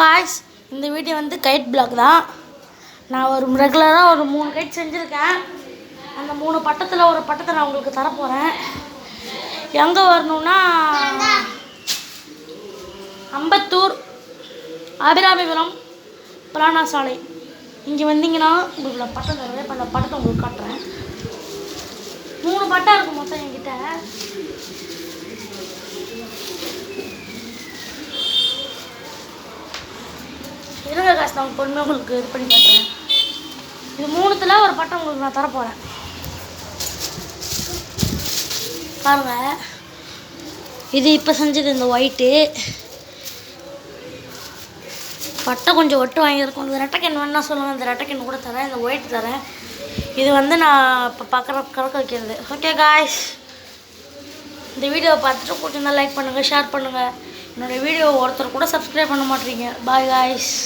Guys இந்த video வந்து guide black தான். நான் ஒரு ரெகுலராக ஒரு 3 கைட் செஞ்சுருக்கேன். அந்த 3 பட்டத்தில் ஒரு பட்டத்தை நான் உங்களுக்கு தரப்போகிறேன். எங்கே வரணுன்னா அம்பத்தூர், அபிராமிபுரம், பிராணா சாலை. இங்கே வந்தீங்கன்னா உங்களுக்கு பட்டம் தருவேன். இப்போ அந்த பட்டத்தை உங்களுக்கு காட்டுறேன். 3 பட்டம் இருக்கும் மொத்தம் என்கிட்ட. இருங்க காசு நான் பொறுமையாக உங்களுக்கு இது பண்ணி காட்டுறேன். இது 3த்தில் ஒரு பட்டம் உங்களுக்கு நான் தரப்போகிறேன். பாருங்க, இது இப்போ செஞ்சது இந்த ஒயிட்டு பட்டை கொஞ்சம் ஒட்டு வாங்கியிருக்கோம். இந்த ரெட்டைக்கன் வேணா சொல்லுங்கள், இந்த ரெட்டைக்கன் கூட தரேன், இந்த ஒயிட் தரேன். இது வந்து நான் இப்போ கறக்க வைக்கிறது. ஓகே காய்ஸ், இந்த வீடியோவை பார்த்துட்டு பிடிச்சிருந்தா லைக் பண்ணுங்கள், ஷேர் பண்ணுங்கள். என்னோடய வீடியோ ஒருத்தர் கூட சப்ஸ்கிரைப் பண்ண மாட்டேறீங்க. Bye guys.